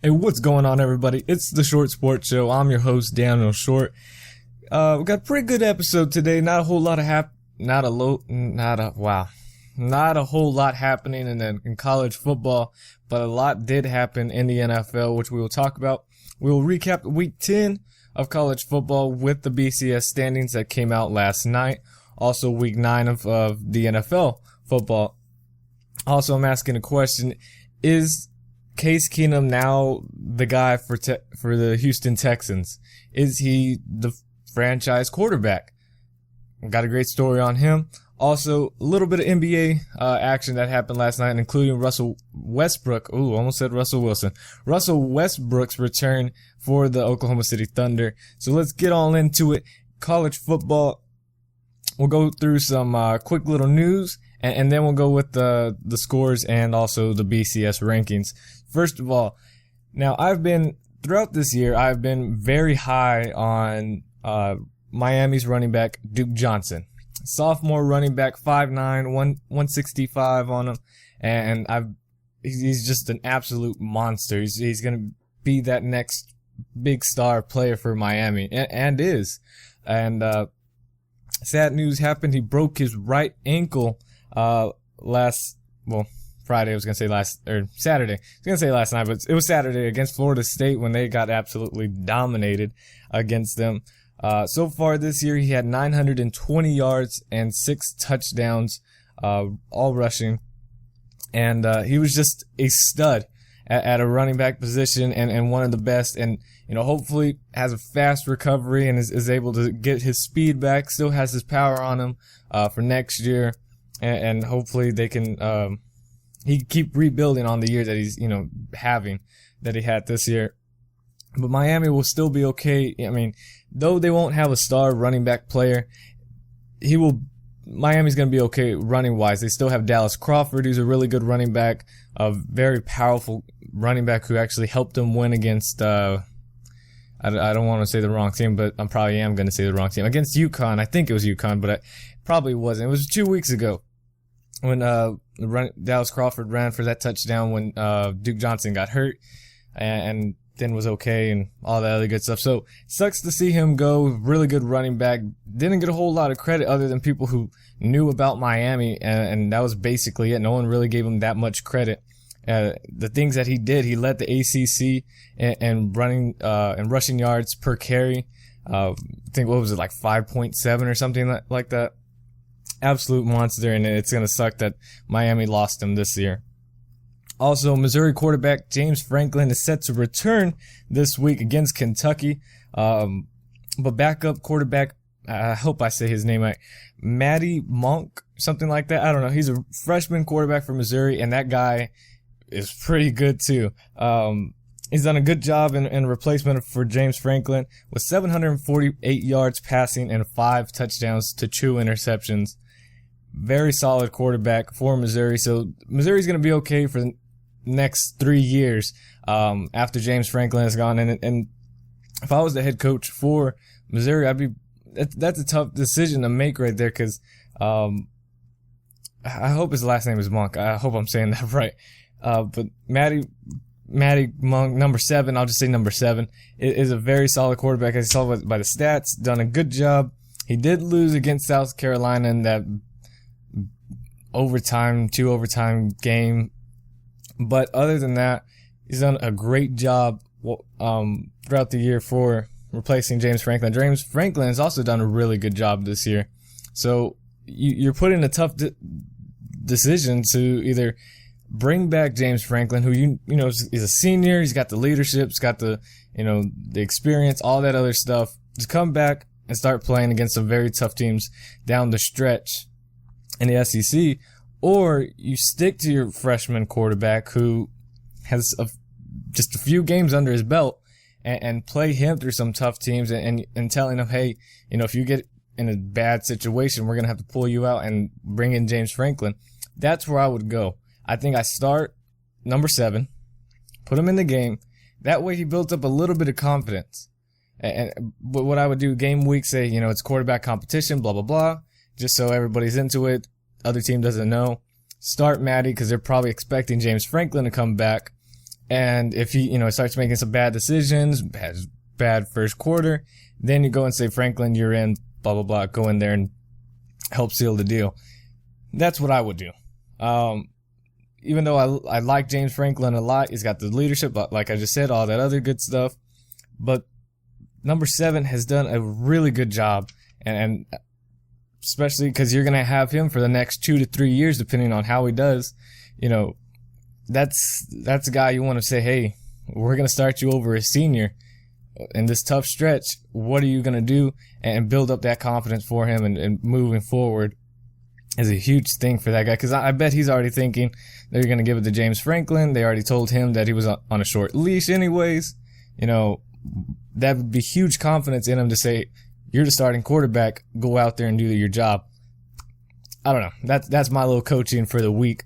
Hey, what's going on, everybody? It's the Short Sports Show. I'm your host, Daniel Short. We got a pretty good episode today. Not a whole lot of not a whole lot happening in college football, but a lot did happen in the NFL, which we will talk about. We will recap Week 10 of college football with the BCS standings that came out last night. Also, Week 9 of the NFL football. Also, I'm asking a question: is Case Keenum now the guy for the Houston Texans? Is he the franchise quarterback? Got a great story on him. Also, a little bit of NBA action that happened last night, including Russell Westbrook. Ooh, almost said Russell Wilson. Russell Westbrook's return for the Oklahoma City Thunder. So let's get all into it. College football. We'll go through some quick little news, and then we'll go with the scores and also the BCS rankings. First of all, now throughout this year, I've been very high on Miami's running back, Duke Johnson. Sophomore running back, 5'9", 165 on him, and he's just an absolute monster. He's going to be that next big star player for Miami, and is. And sad news happened. He broke his right ankle Friday. I was going to say Saturday. I was going to say last night, but it was Saturday against Florida State when they got absolutely dominated against them. So far this year, he had 920 yards and 6 touchdowns, all rushing. And he was just a stud at a running back position and one of the best. And, hopefully has a fast recovery and is able to get his speed back, still has his power on him for next year. And hopefully they can he keep rebuilding on the year that he's, that he had this year. But Miami will still be okay. I mean, though they won't have a star running back player, Miami's going to be okay running wise. They still have Dallas Crawford, who's a really good running back, a very powerful running back who actually helped them win against, I don't want to say the wrong team, but I probably am going to say the wrong team. Against UConn. I think it was UConn, but it probably wasn't. It was 2 weeks ago when Dallas Crawford ran for that touchdown when Duke Johnson got hurt and then was okay and all that other good stuff. So sucks to see him go. Really good running back. Didn't get a whole lot of credit other than people who knew about Miami, and that was basically it. No one really gave him that much credit. The things that he did, he led the ACC and running and rushing yards per carry. I think, what was it, like 5.7 or something like that. Absolute monster, and it's going to suck that Miami lost him this year. Also, Missouri quarterback James Franklin is set to return this week against Kentucky. But backup quarterback, I hope I say his name right, Matty Monk, something like that. I don't know. He's a freshman quarterback for Missouri, and that guy is pretty good too. He's done a good job in replacement for James Franklin with 748 yards passing and 5 touchdowns to 2 interceptions. Very solid quarterback for Missouri. So Missouri's going to be okay for the next 3 years after James Franklin is gone. And if I was the head coach for Missouri, that's a tough decision to make right there, because I hope his last name is Monk. I hope I'm saying that right. But Matty Monk, number 7, I'll just say number 7, is a very solid quarterback. As you saw by the stats, done a good job. He did lose against South Carolina in that 2 overtime game. But other than that, he's done a great job throughout the year for replacing James Franklin. James Franklin has also done a really good job this year. So you're put in a tough decision to either bring back James Franklin, who is a senior. He's got the leadership, he's got the the experience, all that other stuff. Just come back and start playing against some very tough teams down the stretch in the SEC, or you stick to your freshman quarterback who has just a few games under his belt and play him through some tough teams and telling him, hey, if you get in a bad situation, we're going to have to pull you out and bring in James Franklin. That's where I would go. I think I start number 7, put him in the game. That way he builds up a little bit of confidence. But what I would do game week, say, it's quarterback competition, blah, blah, blah, just so everybody's into it. Other team doesn't know. Start Matty because they're probably expecting James Franklin to come back. And if he, starts making some bad decisions, has bad first quarter, then you go and say, Franklin, you're in, blah, blah, blah, go in there and help seal the deal. That's what I would do. Even though I like James Franklin a lot, he's got the leadership, like I just said, all that other good stuff. But number 7 has done a really good job, and especially because you're going to have him for the next 2 to 3 years, depending on how he does. That's a guy you want to say, hey, we're going to start you over as senior in this tough stretch. What are you going to do? And build up that confidence for him, and moving forward is a huge thing for that guy. Because I bet he's already thinking they're going to give it to James Franklin. They already told him that he was on a short leash anyways. That would be huge confidence in him to say, you're the starting quarterback, go out there and do your job. I don't know. That's my little coaching for the week.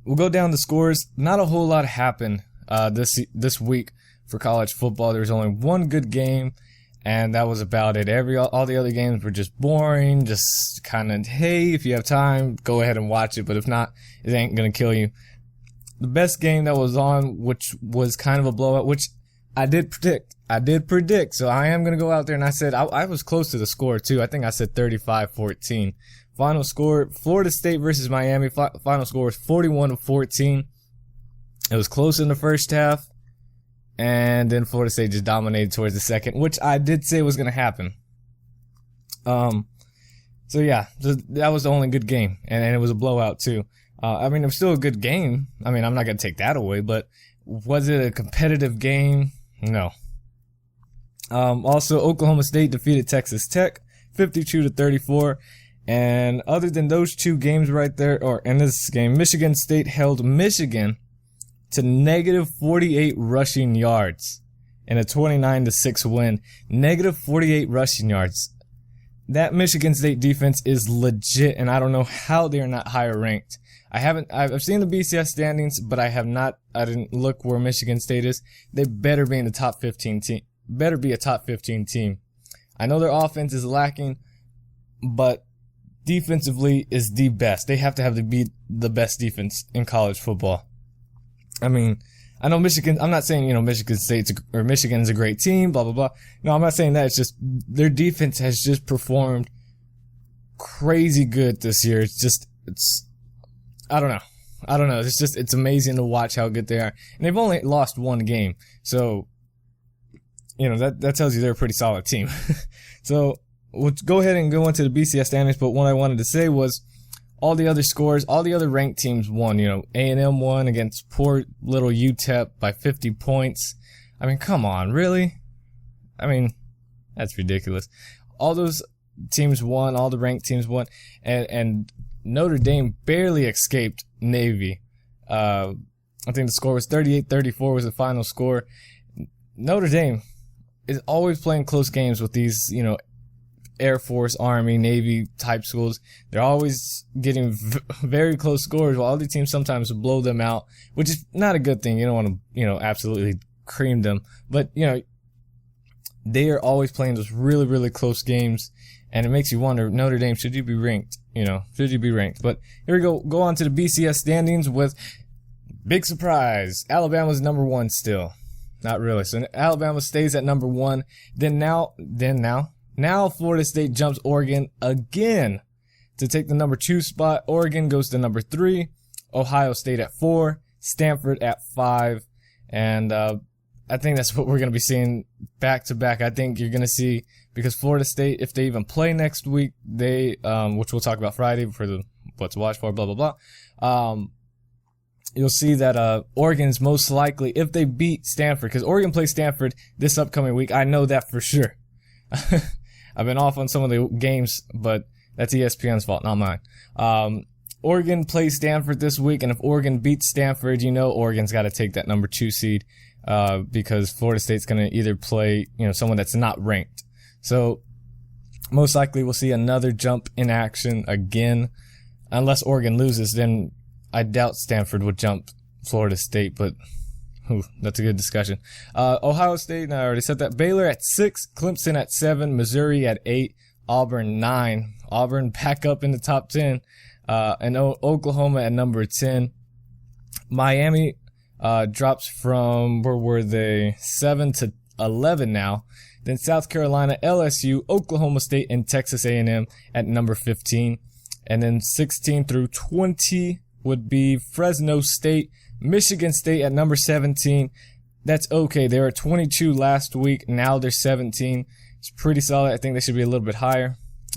We'll go down the scores. Not a whole lot happened this week for college football. There was only one good game, and that was about it. All the other games were just boring, just kind of, hey, if you have time, go ahead and watch it, but if not, it ain't gonna kill you. The best game that was on, which was kind of a blowout, which I did predict, so I am gonna go out there, and I said, I was close to the score too. I think I said 35-14. Final score, Florida State versus Miami. Final score was 41-14. It was close in the first half, and then Florida State just dominated towards the second, which I did say was going to happen. So yeah, that was the only good game, and it was a blowout too. It was still a good game. I'm not going to take that away, but was it a competitive game? No. Also, Oklahoma State defeated Texas Tech 52-34. And other than those two games right there, in this game, Michigan State held Michigan to negative 48 rushing yards in a 29-6 win. Negative 48 rushing yards. That Michigan State defense is legit, and I don't know how they're not higher ranked. I've seen the BCS standings, but I didn't look where Michigan State is. They better be in the top 15 team. Better be a top 15 team. I know their offense is lacking, but defensively is the best. They have to be the best defense in college football. I know Michigan, I'm not saying, Michigan Michigan's a great team, blah, blah, blah. No, I'm not saying that. It's just their defense has just performed crazy good this year. I don't know. It's amazing to watch how good they are. And they've only lost one game. So, that tells you they're a pretty solid team. So, we'll go ahead and go into the BCS standings, but what I wanted to say was all the other scores, all the other ranked teams won. A&M won against poor little UTEP by 50 points. Come on, really? That's ridiculous. All those teams won, all the ranked teams won, and Notre Dame barely escaped Navy. I think the score was 38-34 was the final score. Notre Dame is always playing close games with these, Air Force, Army, Navy type schools. They're always getting very close scores, while other teams sometimes blow them out, which is not a good thing. You don't want to, absolutely cream them. But, they are always playing those really, really close games, and it makes you wonder, Notre Dame, should you be ranked? Should you be ranked? But here we go. Go on to the BCS standings with big surprise. Alabama's number 1 still. Not really. So Alabama stays at number 1. Now Florida State jumps Oregon again to take the number 2 spot. Oregon goes to number 3. Ohio State at 4. Stanford at 5. And I think that's what we're going to be seeing back to back. I think you're going to see, because Florida State, if they even play next week, they, which we'll talk about Friday for the what to watch for, blah, blah, blah. You'll see that Oregon's most likely, if they beat Stanford, because Oregon plays Stanford this upcoming week. I know that for sure. I've been off on some of the games, but that's ESPN's fault, not mine. Oregon plays Stanford this week, and if Oregon beats Stanford, Oregon's got to take that number 2 seed, because Florida State's going to either play, someone that's not ranked. So, most likely we'll see another jump in action again. Unless Oregon loses, then I doubt Stanford would jump Florida State, but that's a good discussion. Ohio State, I already said that. Baylor at 6, Clemson at 7, Missouri at 8, Auburn 9. Auburn back up in the top 10, and Oklahoma at number 10. Miami, drops from, where were they, 7 to 11 now. Then South Carolina, LSU, Oklahoma State, and Texas A&M at number 15. And then 16 through 20 would be Fresno State, Michigan State at number 17. That's okay. They were 22 last week. Now they're 17. It's pretty solid. I think they should be a little bit higher,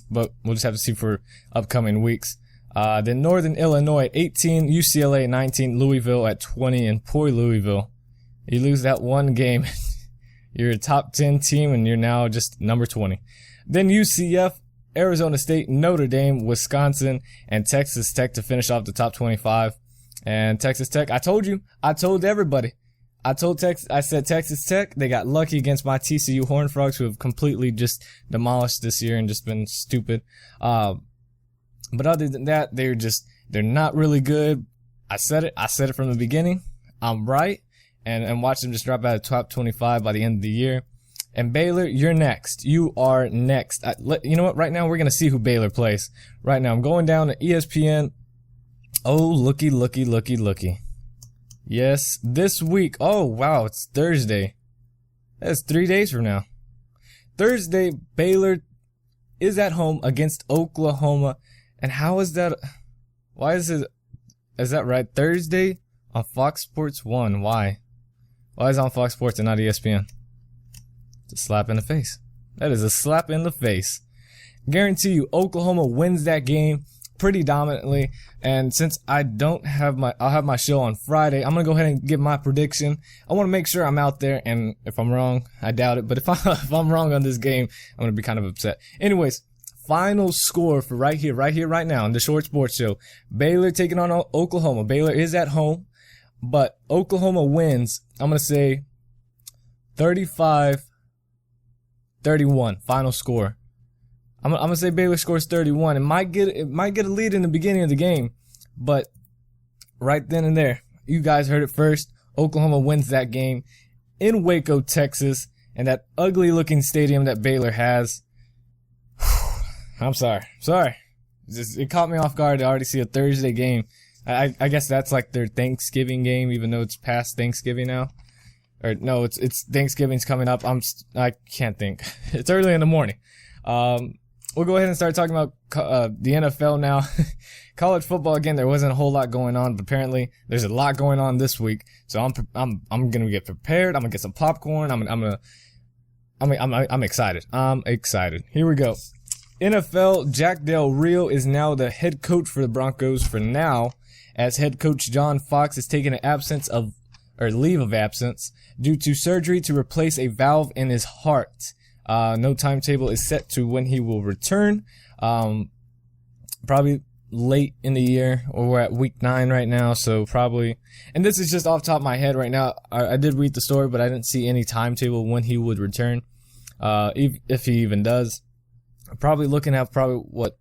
but we'll just have to see for upcoming weeks. Then Northern Illinois at 18, UCLA at 19, Louisville at 20, and poor Louisville. You lose that one game, you're a top 10 team, and you're now just number 20. Then UCF, Arizona State, Notre Dame, Wisconsin, and Texas Tech to finish off the top 25. And Texas Tech, I told everybody. I said Texas Tech, they got lucky against my TCU Horned Frogs, who have completely just demolished this year and just been stupid. But other than that, they're not really good. I said it from the beginning. I'm right. And watch them just drop out of top 25 by the end of the year. And Baylor, you're next. You are next. You know what? Right now, we're going to see who Baylor plays. Right now, I'm going down to ESPN. Oh, looky. Yes, this week. Oh, wow, it's Thursday. That's 3 days from now. Thursday, Baylor is at home against Oklahoma. And how is that? Why is that right? Thursday on Fox Sports 1. Why? Why is it on Fox Sports and not ESPN? It's a slap in the face. That is a slap in the face. Guarantee you, Oklahoma wins that game pretty dominantly. And since I'll have my show on Friday, I'm going to go ahead and give my prediction. I want to make sure I'm out there, and if I'm wrong, I doubt it, but if I'm wrong on this game, I'm going to be kind of upset. Anyways, final score for right here, right now, in the Short Sports Show. Baylor taking on Oklahoma. Baylor is at home, but Oklahoma wins. I'm going to say 35-31, final score. I'm gonna say Baylor scores 31. It might get a lead in the beginning of the game, but right then and there, you guys heard it first. Oklahoma wins that game in Waco, Texas, and that ugly looking stadium that Baylor has. I'm sorry. It caught me off guard to already see a Thursday game. I guess that's like their Thanksgiving game, even though it's past Thanksgiving now. Or no, it's Thanksgiving's coming up. I can't think. It's early in the morning. We'll go ahead and start talking about the NFL now. College football, again, there wasn't a whole lot going on, but apparently there's a lot going on this week. So I'm gonna get prepared. I'm gonna get some popcorn. I'm excited. I'm excited. Here we go. NFL, Jack Del Rio is now the head coach for the Broncos for now, as head coach John Fox is taking an leave of absence due to surgery to replace a valve in his heart. No timetable is set to when he will return. Probably late in the year, or we're at week 9 right now, so probably, and this is just off the top of my head right now. I did read the story, but I didn't see any timetable when he would return. If he even does. Probably looking at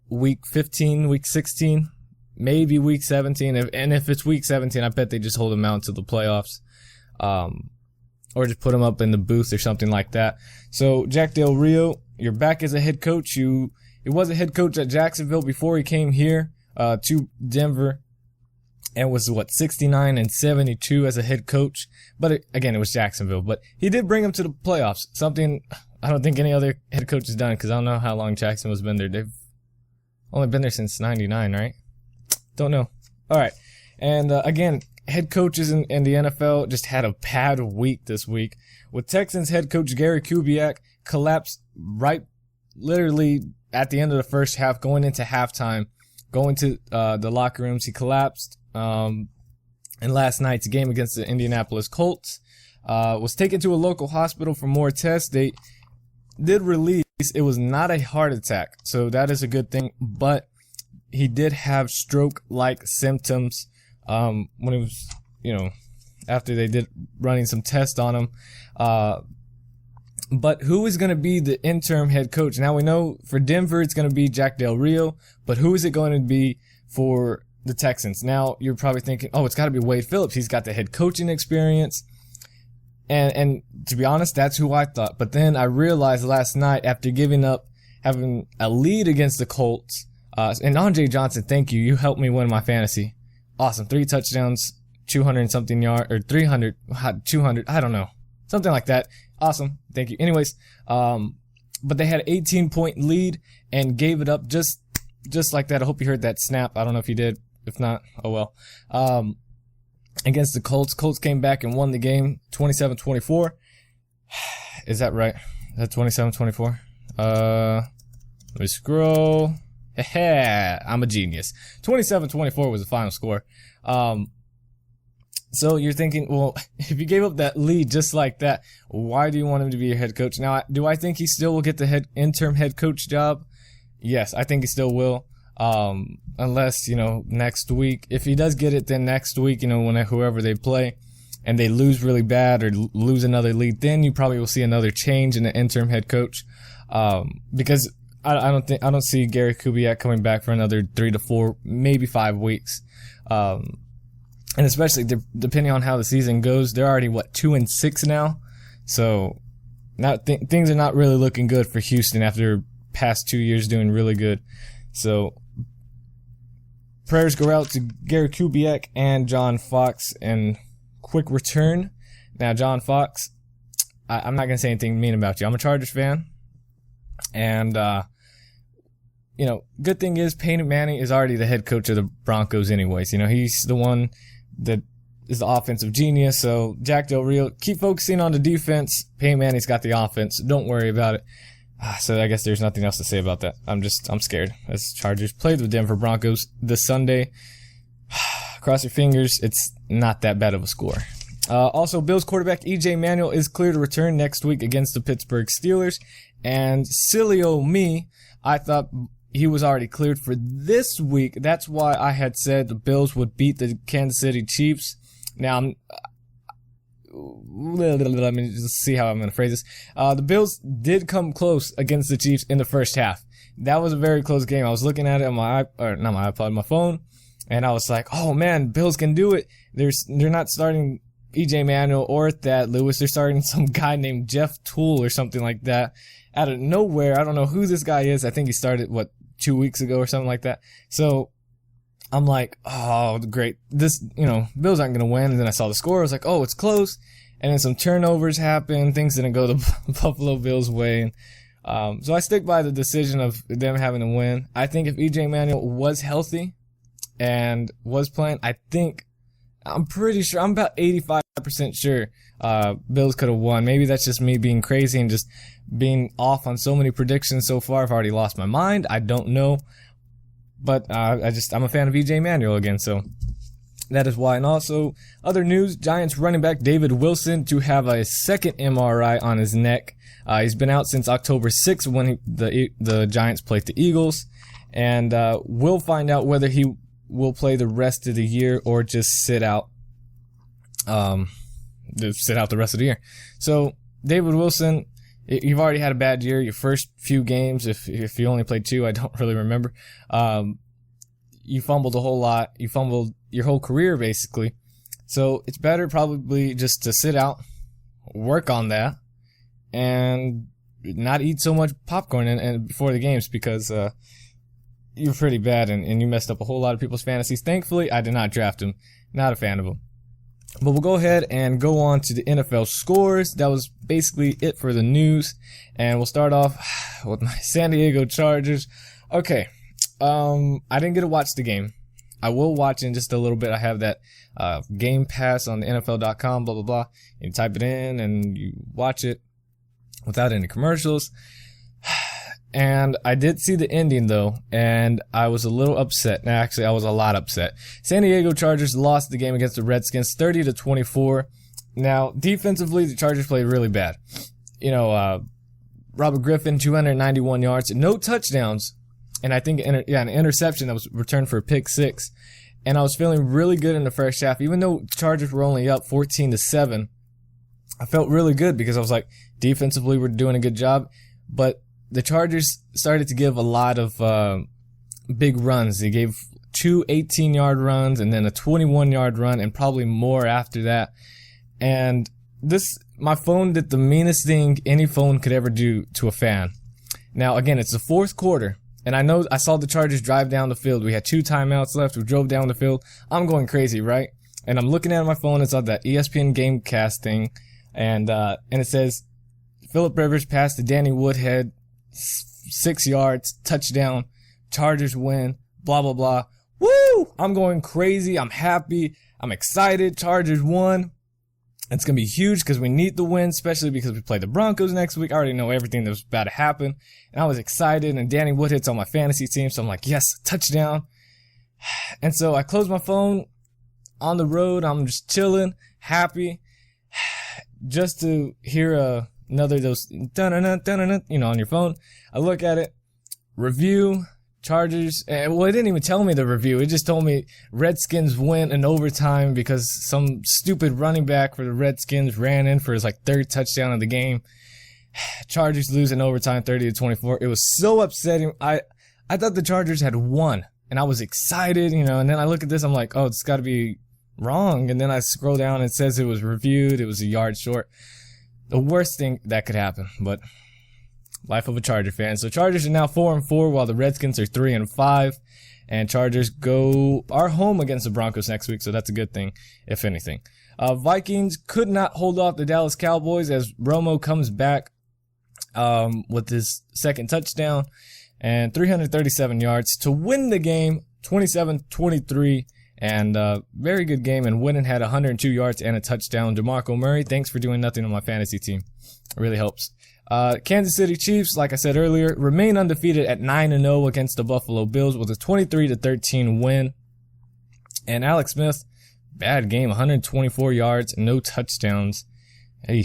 week 15, week 16, maybe week 17. If it's week 17, I bet they just hold him out to the playoffs. Or just put him up in the booth or something like that. So Jack Del Rio, you're back as a head coach. He was a head coach at Jacksonville before he came here to Denver, and was 69-72 as a head coach. But again, it was Jacksonville. But he did bring him to the playoffs. Something I don't think any other head coach has done, because I don't know how long Jacksonville's been there. They've only been there since '99, right? Don't know. All right, and again, head coaches in the NFL just had a bad week this week, with Texans head coach Gary Kubiak collapsed literally at the end of the first half, going into halftime, going to the locker rooms. He collapsed in last night's game against the Indianapolis Colts. Was taken to a local hospital for more tests. They did release it was not a heart attack, so that is a good thing, but he did have stroke-like symptoms when it was, after they did running some tests on him. But who is going to be the interim head coach? Now we know for Denver it's going to be Jack Del Rio, but who is it going to be for the Texans? Now you're probably thinking, oh, it's got to be Wade Phillips. He's got the head coaching experience. And to be honest, that's who I thought. But then I realized last night, after having a lead against the Colts, and Andre Johnson, thank you. You helped me win my fantasy. Awesome. 3 touchdowns 200 and something yard, or 300, 200, I don't know. Something like that. Awesome. Thank you. Anyways, but they had an 18-point lead and gave it up just like that. I hope you heard that snap. I don't know if you did. If not, oh well. Against the Colts. Colts came back and won the game 27-24. Is that right? Is that 27-24? Let me scroll. I'm a genius. 27-24 was the final score. So you're thinking, well, if you gave up that lead just like that, why do you want him to be your head coach? Now, do I think he still will get the interim head coach job? Yes, I think he still will. Unless, next week, if he does get it, then next week, when whoever they play and they lose really bad or lose another lead, then you probably will see another change in the interim head coach. Because I don't see Gary Kubiak coming back for another 3 to 4, maybe 5 weeks. And especially depending on how the season goes, they're already 2-6 now. So things are not really looking good for Houston after past 2 years doing really good. So prayers go out to Gary Kubiak and John Fox and quick return. Now, John Fox, I'm not going to say anything mean about you. I'm a Chargers fan. And, good thing is Peyton Manning is already the head coach of the Broncos anyways. He's the one that is the offensive genius. So Jack Del Rio, keep focusing on the defense. Peyton Manning's got the offense. Don't worry about it. So I guess there's nothing else to say about that. I'm scared. As Chargers played the Denver Broncos this Sunday. Cross your fingers. It's not that bad of a score. Also, Bills quarterback E.J. Manuel is clear to return next week against the Pittsburgh Steelers. And silly old me, I thought he was already cleared for this week. That's why I had said the Bills would beat the Kansas City Chiefs. Now, let me just see how I'm going to phrase this. The Bills did come close against the Chiefs in the first half. That was a very close game. I was looking at it on my phone, and I was like, oh man, Bills can do it. They're not starting E.J. Manuel or Thad Lewis. They're starting some guy named Jeff Toole or something like that out of nowhere. I don't know who this guy is. I think he started, 2 weeks ago or something like that. So I'm like, oh, great. This, Bills aren't going to win. And then I saw the score. I was like, oh, it's close. And then some turnovers happened. Things didn't go the Buffalo Bills' way. So I stick by the decision of them having to win. I think if E.J. Manuel was healthy and was playing, I'm pretty sure, I'm about 85% sure Bills could have won. Maybe that's just me being crazy and just being off on so many predictions so far. I've already lost my mind. I don't know. But I'm a fan of E.J. Manuel again, so that is why. And also, other news, Giants running back David Wilson to have a second MRI on his neck. He's been out since October 6th when the Giants played the Eagles. And we'll find out whether he will play the rest of the year or just sit out the rest of the year. So, David Wilson, you've already had a bad year. Your first few games, if you only played 2, I don't really remember. You fumbled a whole lot. You fumbled your whole career, basically. So it's better probably just to sit out, work on that, and not eat so much popcorn and before the games because you're pretty bad and you messed up a whole lot of people's fantasies. Thankfully, I did not draft him. Not a fan of him. But we'll go ahead and go on to the NFL scores. That was basically it for the news. And we'll start off with my San Diego Chargers. Okay. I didn't get to watch the game. I will watch in just a little bit. I have that Game Pass on the NFL.com, blah, blah, blah. You type it in and you watch it without any commercials. And I did see the ending, though, and I was a little upset. Actually, I was a lot upset. San Diego Chargers lost the game against the Redskins 30-24. Now, defensively, the Chargers played really bad. Robert Griffin, 291 yards, no touchdowns, and I think an interception that was returned for a pick 6. And I was feeling really good in the first half, even though the Chargers were only up 14-7. I felt really good because I was like, defensively, we're doing a good job, but the Chargers started to give a lot of big runs. They gave 2 18-yard runs and then a 21-yard run and probably more after that. And my phone did the meanest thing any phone could ever do to a fan. Now, again, it's the fourth quarter, and I saw the Chargers drive down the field. We had 2 timeouts left. We drove down the field. I'm going crazy, right? and I'm looking at my phone. It's on that ESPN Gamecast thing, and it says Phillip Rivers passed to Danny Woodhead, 6 yards, touchdown, Chargers win, blah, blah, blah. Woo! I'm going crazy. I'm happy. I'm excited. Chargers won. It's going to be huge because we need the win, especially because we play the Broncos next week. I already know everything that was about to happen. And I was excited, and Danny Woodhead's on my fantasy team, so I'm like, yes, touchdown. And so I closed my phone on the road. I'm just chilling, happy, just to hear another of those dun-dun-dun, dun-dun-dun, on your phone. I look at it, review, Chargers, well, it didn't even tell me the review. It just told me Redskins win in overtime because some stupid running back for the Redskins ran in for his third touchdown of the game. Chargers lose in overtime 30-24. It was so upsetting. I thought the Chargers had won, and I was excited, and then I look at this, I'm like, oh, it's got to be wrong. And then I scroll down, and it says it was reviewed. It was a yard short. The worst thing that could happen, but life of a Charger fan. So Chargers are now 4-4, while the Redskins are 3-5, and Chargers are home against the Broncos next week, so that's a good thing, if anything. Vikings could not hold off the Dallas Cowboys as Romo comes back with his second touchdown and 337 yards to win the game 27-23, and very good game, and Winning had 102 yards and a touchdown. DeMarco Murray, thanks for doing nothing on my fantasy team. It really helps. Kansas City Chiefs, like I said earlier, remain undefeated at 9-0 against the Buffalo Bills with a 23-13 win. And Alex Smith, bad game, 124 yards and no touchdowns. Hey,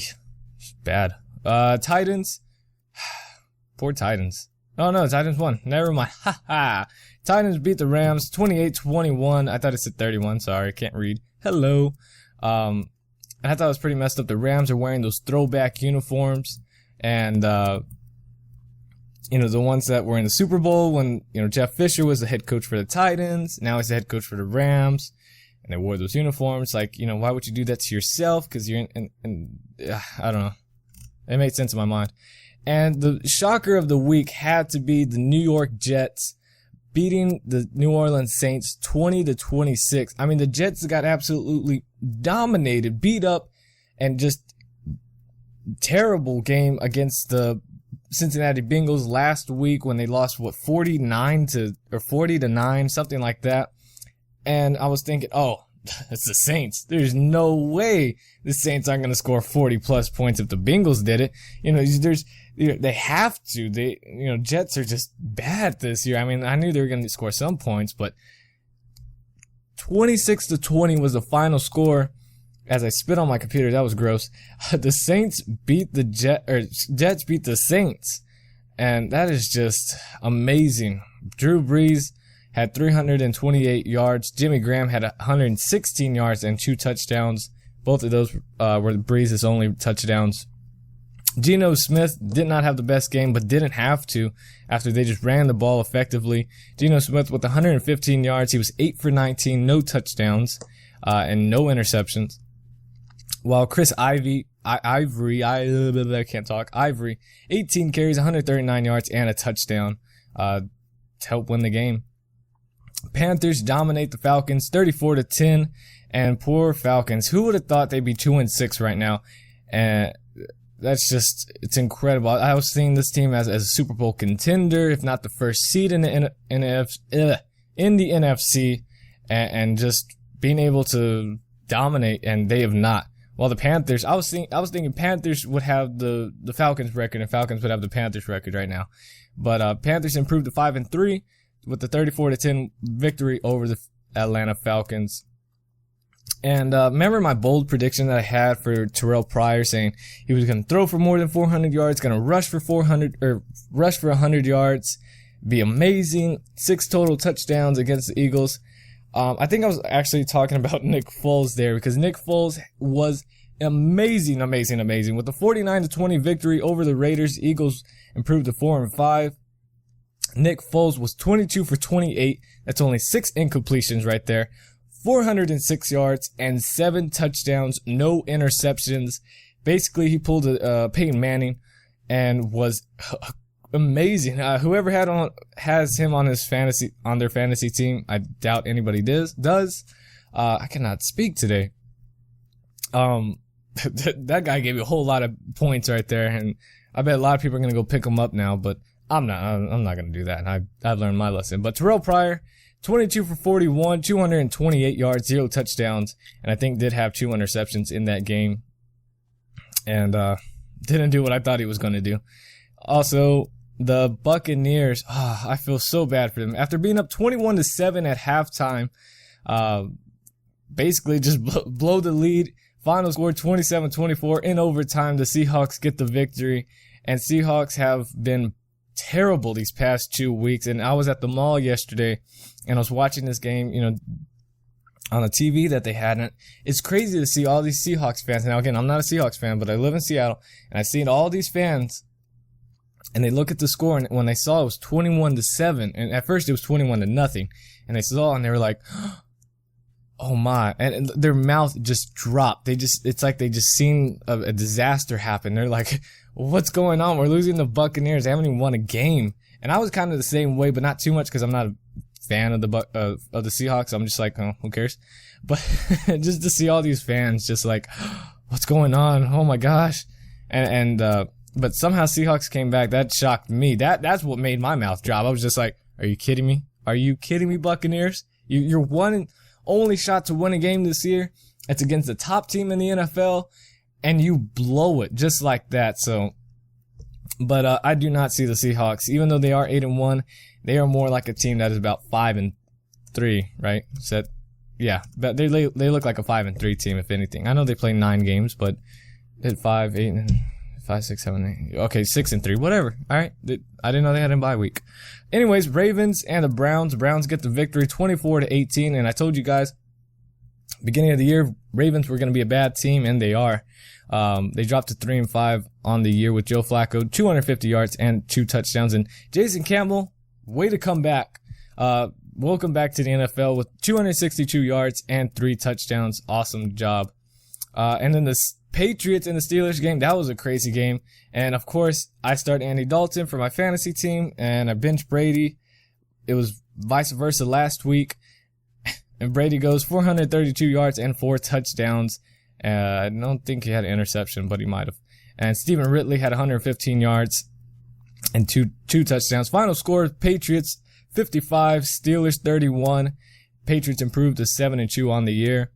bad. Titans, poor Titans. Oh no, Titans won. Never mind. Titans beat the Rams 28-21. I thought it said 31. Sorry, I can't read. Hello. I thought it was pretty messed up. The Rams are wearing those throwback uniforms. And, the ones that were in the Super Bowl when, Jeff Fisher was the head coach for the Titans. Now he's the head coach for the Rams. And they wore those uniforms. Why would you do that to yourself? Because you're I don't know. It made sense in my mind. And the shocker of the week had to be the New York Jets beating the New Orleans Saints 20-26. I mean, the Jets got absolutely dominated, beat up, and just terrible game against the Cincinnati Bengals last week when they lost 40-9, something like that. And I was thinking, oh, it's the Saints. There's no way the Saints aren't going to score 40 plus points if the Bengals did it. They have to. Jets are just bad this year. I mean, I knew they were going to score some points, but 26-20 was the final score. As I spit on my computer, that was gross. The Saints beat the Jets beat the Saints. And that is just amazing. Drew Brees had 328 yards. Jimmy Graham had 116 yards and 2 touchdowns. Both of those were Brees' only touchdowns. Geno Smith did not have the best game, but didn't have to after they just ran the ball effectively. Geno Smith with 115 yards. He was 8 for 19, no touchdowns, and no interceptions. While Chris Ivory, 18 carries, 139 yards, and a touchdown to help win the game. Panthers dominate the Falcons 34-10, and poor Falcons. Who would have thought they'd be 2-6 right now? And it's incredible. I was seeing this team as a Super Bowl contender, if not the first seed in the NFC, and just being able to dominate, and they have not. While the Panthers, I was thinking Panthers would have the Falcons record and Falcons would have the Panthers record right now. But Panthers improved to 5-3 with the 34-10 victory over the Atlanta Falcons. And remember my bold prediction that I had for Terrell Pryor, saying he was going to throw for more than 400 yards, going to rush for 100 yards, be amazing, 6 total touchdowns against the Eagles. I think I was actually talking about Nick Foles there, because Nick Foles was amazing. With the 49-20 victory over the Raiders, Eagles improved to 4-5. Nick Foles was 22 for 28. That's only 6 incompletions right there. 406 yards and 7 touchdowns, no interceptions. Basically, he pulled a Peyton Manning and was amazing. Whoever has him on their fantasy team, I doubt anybody does. I cannot speak today. That guy gave you a whole lot of points right there, and I bet a lot of people are gonna go pick him up now, but I'm not gonna do that, and I've learned my lesson. But Terrell Pryor, 22 for 41, 228 yards, 0 touchdowns, and I think did have 2 interceptions in that game, and didn't do what I thought he was gonna do. Also, the Buccaneers, I feel so bad for them. After being up 21-7 at halftime, basically just blow the lead. Final score 27-24 in overtime. The Seahawks get the victory, and Seahawks have been terrible these past 2 weeks. And I was at the mall yesterday, and I was watching this game, on a TV that they had. And it's crazy to see all these Seahawks fans. Now, again, I'm not a Seahawks fan, but I live in Seattle, and I've seen all these fans. And they look at the score, and when they saw it was 21-7, and at first it was 21-0, and they saw, and they were like, "Oh my!" And their mouth just dropped. It's like they just seen a disaster happen. They're like, "What's going on? We're losing the Buccaneers. They haven't even won a game." And I was kind of the same way, but not too much because I'm not a fan of the Seahawks. I'm just like, oh, who cares? But just to see all these fans just like, "What's going on? Oh my gosh!" But somehow Seahawks came back. That shocked me. That's what made my mouth drop. I was just like, are you kidding me? Are you kidding me, Buccaneers? You're one and only shot to win a game this year. It's against the top team in the NFL, and you blow it just like that. So, but I do not see the Seahawks, even though they are 8-1, they are more like a team that is about 5-3, right? So, yeah, but they look like a 5-3 team, if anything. I know they play 9 games, but hit 5, 8, and 5, 6, 7, 8. Okay, 6-3, whatever. All right, I didn't know they had a bye week. Anyways, Ravens and the Browns. Browns get the victory, 24-18. And I told you guys, beginning of the year, Ravens were going to be a bad team, and they are. They dropped to 3-5 on the year with Joe Flacco, 250 yards and 2 touchdowns. And Jason Campbell, way to come back. Welcome back to the NFL with 262 yards and 3 touchdowns. Awesome job. And then the Patriots and the Steelers game, that was a crazy game. And of course, I start Andy Dalton for my fantasy team, and I bench Brady. It was vice versa last week. And Brady goes 432 yards and 4 touchdowns. I don't think he had an interception, but he might have. And Stephen Ridley had 115 yards and two touchdowns. Final score, Patriots 55, Steelers 31. Patriots improved to 7-2 on the year.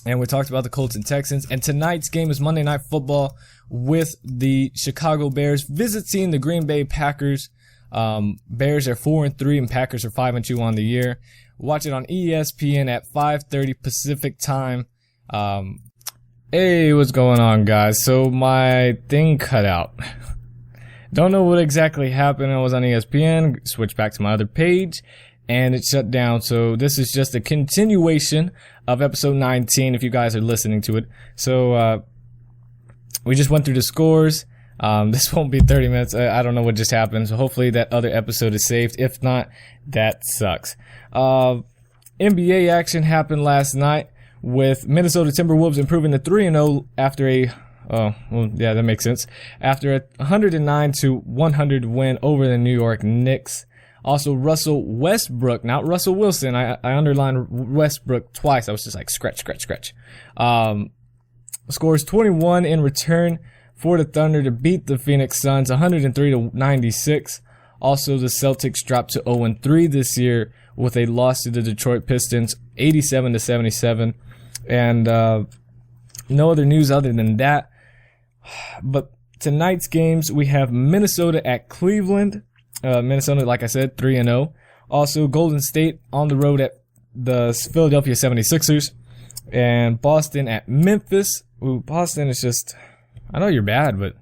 And we talked about the Colts and Texans. And tonight's game is Monday Night Football with the Chicago Bears visiting the Green Bay Packers. Bears are 4-3 and Packers are 5-2 on the year. Watch it on ESPN at 5:30 Pacific time. Hey, what's going on, guys? So my thing cut out. Don't know what exactly happened. I was on ESPN, switched back to my other page, and it shut down. So this is just a continuation of episode 19, if you guys are listening to it. So we just went through the scores. This won't be 30 minutes. I don't know what just happened. So hopefully that other episode is saved. If not, that sucks. NBA action happened last night with Minnesota Timberwolves improving to 3-0 after that makes sense. After a 109-100 win over the New York Knicks. Also, Russell Westbrook, not Russell Wilson. I underlined Westbrook twice. I was just like, scratch. Scores 21 in return for the Thunder to beat the Phoenix Suns 103-96. Also, the Celtics dropped to 0-3 this year with a loss to the Detroit Pistons 87-77. And no other news other than that. But tonight's games, we have Minnesota at Cleveland. Minnesota, like I said, 3-0. Also, Golden State on the road at the Philadelphia 76ers. And Boston at Memphis. Ooh, Boston is just, I know you're bad, but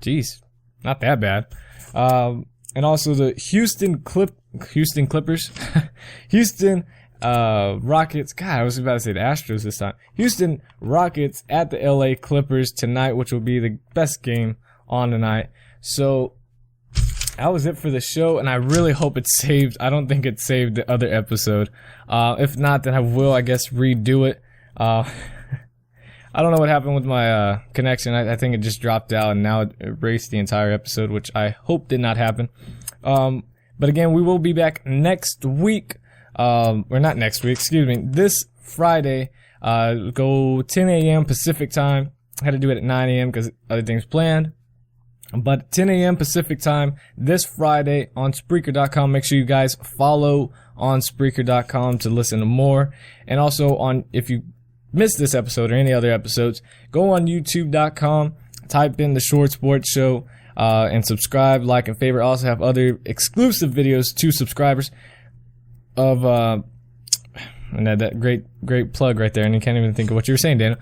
geez, not that bad. And also the Houston Clippers. Houston Rockets. God, I was about to say the Astros this time. Houston Rockets at the LA Clippers tonight, which will be the best game on tonight. So that was it for the show, and I really hope it's saved. I don't think it saved the other episode. If not, then I will, I guess, redo it. I don't know what happened with my connection. I think it just dropped out, and now it erased the entire episode, which I hope did not happen. But again, we will be back next week. Or not next week, excuse me. This Friday. Go 10 a.m. Pacific time. I had to do it at 9 a.m. because other things planned. But 10 a.m. Pacific time this Friday on Spreaker.com. Make sure you guys follow on Spreaker.com to listen to more. And also if you missed this episode or any other episodes, go on YouTube.com, type in the Short Sports Show, and subscribe, like, and favorite. I also have other exclusive videos to subscribers of, and that great plug right there. And you can't even think of what you were saying, Daniel.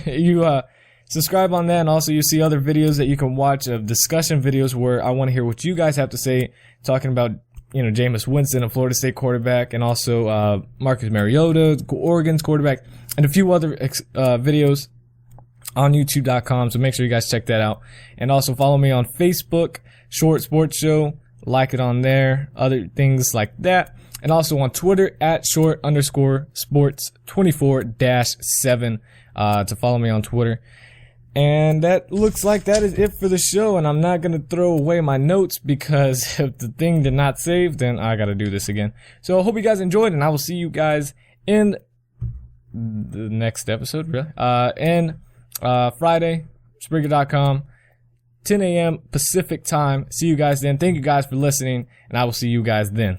You, subscribe on that, and also you see other videos that you can watch of discussion videos where I want to hear what you guys have to say, talking about, Jameis Winston, a Florida State quarterback, and also Marcus Mariota, Oregon's quarterback, and a few other videos on YouTube.com. So make sure you guys check that out. And also follow me on Facebook, Short Sports Show, like it on there, other things like that. And also on Twitter at short_sports24-7 to follow me on Twitter. And that looks like that is it for the show, and I'm not going to throw away my notes because if the thing did not save, then I got to do this again. So I hope you guys enjoyed, and I will see you guys in the next episode, really. Friday, Spreaker.com, 10 a.m. Pacific time. See you guys then. Thank you guys for listening, and I will see you guys then.